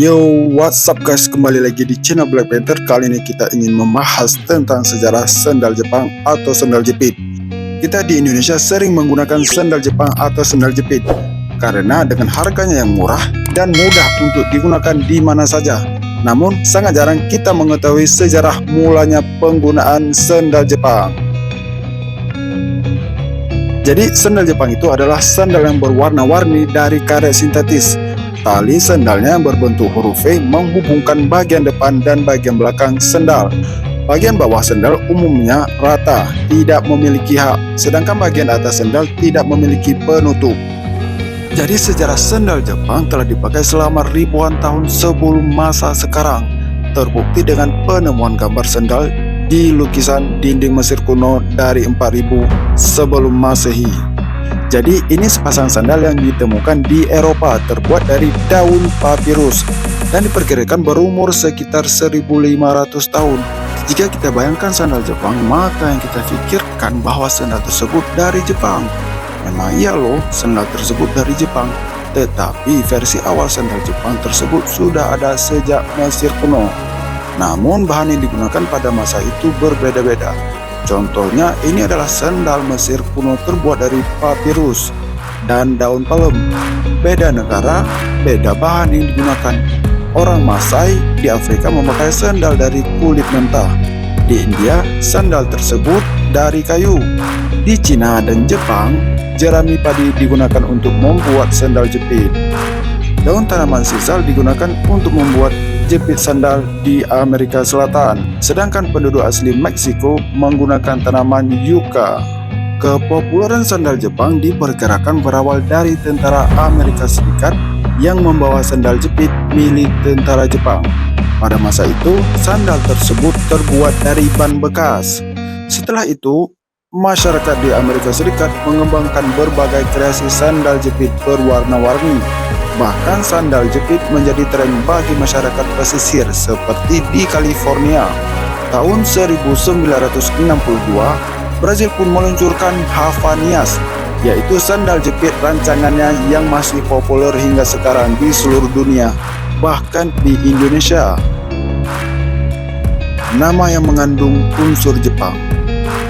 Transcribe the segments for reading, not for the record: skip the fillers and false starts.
Yo, what's up guys, kembali lagi di channel Black Panther. Kali ini kita ingin membahas tentang sejarah sendal Jepang atau sendal jepit. Kita di Indonesia sering menggunakan sendal Jepang atau sendal jepit karena dengan harganya yang murah dan mudah untuk digunakan di mana saja. Namun sangat jarang kita mengetahui sejarah mulanya penggunaan sendal Jepang. Jadi sendal Jepang itu adalah sandal yang berwarna-warni dari karet sintetis. Tali sendalnya yang berbentuk huruf V menghubungkan bagian depan dan bagian belakang sendal. Bagian bawah sendal umumnya rata, tidak memiliki hak, sedangkan bagian atas sendal tidak memiliki penutup. Jadi sejarah sendal Jepang telah dipakai selama ribuan tahun sebelum masa sekarang. Terbukti dengan penemuan gambar sendal di lukisan dinding Mesir kuno dari 4000 sebelum Masehi. Jadi ini sepasang sandal yang ditemukan di Eropa terbuat dari daun papirus dan diperkirakan berumur sekitar 1500 tahun. Jika kita bayangkan sandal Jepang, maka yang kita pikirkan bahwa sandal tersebut dari Jepang. Memang iya loh, sandal tersebut dari Jepang. Tetapi versi awal sandal Jepang tersebut sudah ada sejak Mesir kuno. Namun bahan yang digunakan pada masa itu berbeda-beda. Contohnya ini adalah sandal Mesir kuno terbuat dari papirus dan daun palem. Beda negara, beda bahan yang digunakan. Orang Masai di Afrika memakai sandal dari kulit mentah. Di India, sandal tersebut dari kayu. Di Cina dan Jepang, jerami padi digunakan untuk membuat sandal jepit. Daun tanaman sisal digunakan untuk membuat jepit sandal di Amerika Selatan, sedangkan penduduk asli Meksiko menggunakan tanaman yucca. Kepopuleran sandal Jepang diperkirakan berawal dari tentara Amerika Serikat yang membawa sandal jepit milik tentara Jepang. Pada masa itu, sandal tersebut terbuat dari ban bekas. Setelah itu, masyarakat di Amerika Serikat mengembangkan berbagai kreasi sandal jepit berwarna-warni. Bahkan sandal jepit menjadi tren bagi masyarakat pesisir seperti di California. Tahun 1962, Brazil pun meluncurkan Havanias, yaitu sandal jepit rancangannya yang masih populer hingga sekarang di seluruh dunia, bahkan di Indonesia. Nama yang mengandung unsur Jepang.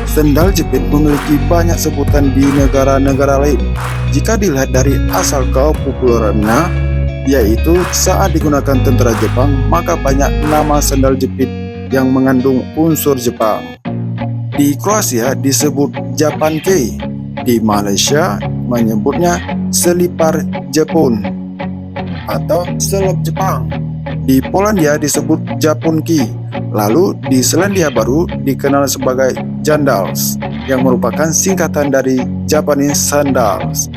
Sandal jepit memiliki banyak sebutan di negara-negara lain. Jika dilihat dari asal kepopulerannya, yaitu saat digunakan tentara Jepang, maka banyak nama sandal jepit yang mengandung unsur Jepang. Di Kroasia disebut Japanke, di Malaysia menyebutnya selipar Jepun atau selop Jepang. Di Polandia disebut Japonki, lalu di Selandia Baru dikenal sebagai Jandals, yang merupakan singkatan dari Japanese Sandals.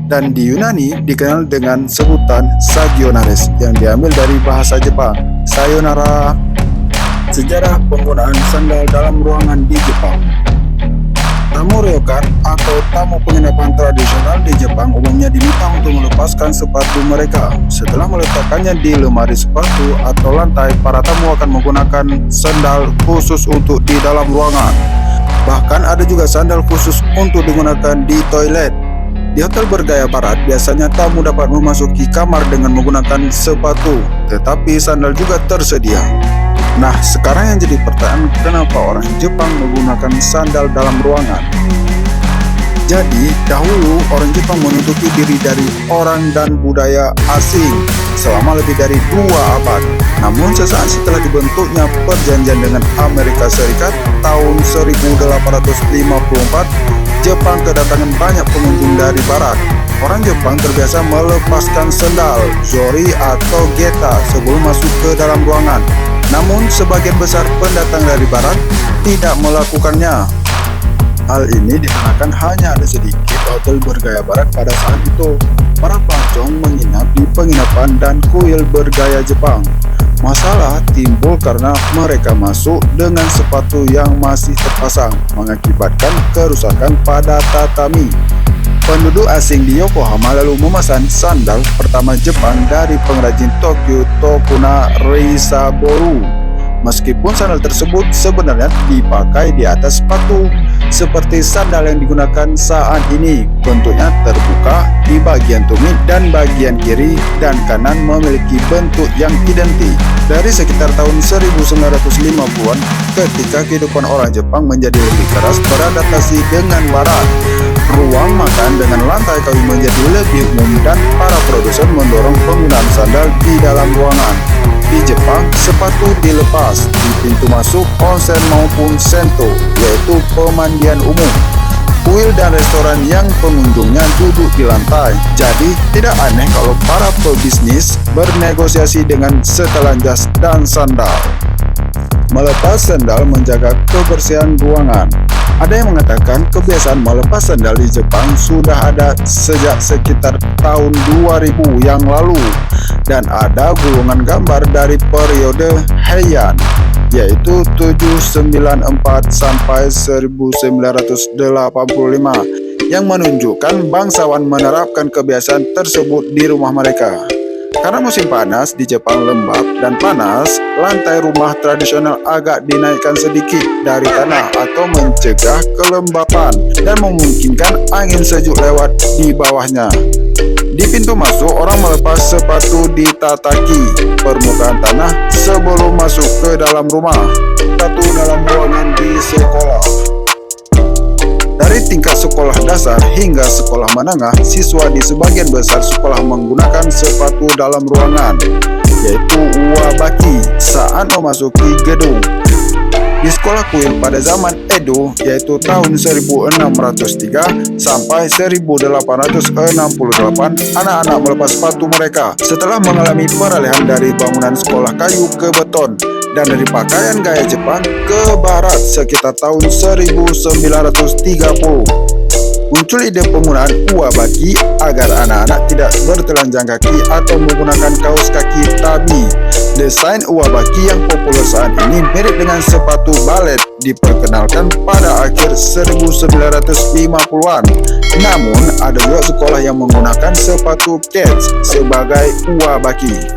Dan di Yunani dikenal dengan sebutan Sagionares yang diambil dari bahasa Jepang, Sayonara. Sejarah penggunaan sandal dalam ruangan di Jepang. Tamu ryokan atau tamu penginapan tradisional di Jepang umumnya diminta untuk melepaskan sepatu mereka. Setelah meletakkannya di lemari sepatu atau lantai, para tamu akan menggunakan sandal khusus untuk di dalam ruangan. Bahkan ada juga sandal khusus untuk digunakan di toilet. Di hotel bergaya barat, biasanya tamu dapat memasuki kamar dengan menggunakan sepatu, tetapi sandal juga tersedia. Nah, sekarang yang jadi pertanyaan, kenapa orang Jepang menggunakan sandal dalam ruangan? Jadi, dahulu orang Jepang menutupi diri dari orang dan budaya asing selama lebih dari 2 abad. Namun sesaat setelah dibentuknya perjanjian dengan Amerika Serikat tahun 1854, Jepang kedatangan banyak pengunjung dari barat. Orang Jepang terbiasa melepaskan sandal, zori atau geta sebelum masuk ke dalam ruangan. Namun sebagian besar pendatang dari barat tidak melakukannya. Hal ini dikarenakan hanya ada sedikit hotel bergaya barat pada saat itu. Para pelancong menginap di penginapan dan kuil bergaya Jepang. Masalah timbul karena mereka masuk dengan sepatu yang masih terpasang, mengakibatkan kerusakan pada tatami. Penduduk asing di Yokohama lalu memesan sandal pertama Jepang dari pengrajin Tokyo Tokuna Reisaboru. Meskipun sandal tersebut sebenarnya dipakai di atas sepatu, seperti sandal yang digunakan saat ini. Bentuknya terbuka di bagian tumit dan bagian kiri dan kanan memiliki bentuk yang identik. Dari sekitar tahun 1950-an, ketika kehidupan orang Jepang menjadi lebih keras beradaptasi dengan Barat, ruang makan dengan lantai kayu menjadi lebih umum dan para produsen mendorong penggunaan sandal di dalam ruangan. Di Jepang, sepatu dilepas di pintu masuk onsen maupun sento, yaitu pemandian umum, kuil dan restoran yang pengunjungnya duduk di lantai. Jadi, tidak aneh kalau para pebisnis bernegosiasi dengan setelan jas dan sandal. Melepas sandal menjaga kebersihan ruangan. Ada yang mengatakan kebiasaan melepas sandal di Jepang sudah ada sejak sekitar tahun 2000 yang lalu, dan ada gulungan gambar dari periode Heian, yaitu 794 sampai 1985, yang menunjukkan bangsawan menerapkan kebiasaan tersebut di rumah mereka. Karena musim panas di Jepang lembab dan panas, lantai rumah tradisional agak dinaikkan sedikit dari tanah atau mencegah kelembapan dan memungkinkan angin sejuk lewat di bawahnya. Di pintu masuk, orang melepas sepatu di tataki permukaan tanah sebelum masuk ke dalam rumah. Sepatu dalam ruangan di sekolah. Dari tingkat sekolah dasar hingga sekolah menengah, siswa di sebagian besar sekolah menggunakan sepatu dalam ruangan, yaitu uwabaki, saat memasuki gedung. Di sekolah kuil pada zaman Edo, yaitu tahun 1603 sampai 1868, anak-anak melepas sepatu mereka setelah mengalami peralihan dari bangunan sekolah kayu ke beton dan dari pakaian gaya Jepang ke Barat sekitar tahun 1930. Muncul ide penggunaan uwabaki agar anak-anak tidak bertelanjang kaki atau menggunakan kaos kaki tabi. Desain uwabaki yang populer saat ini mirip dengan sepatu balet, diperkenalkan pada akhir 1950-an. Namun, ada juga sekolah yang menggunakan sepatu kets sebagai uwabaki.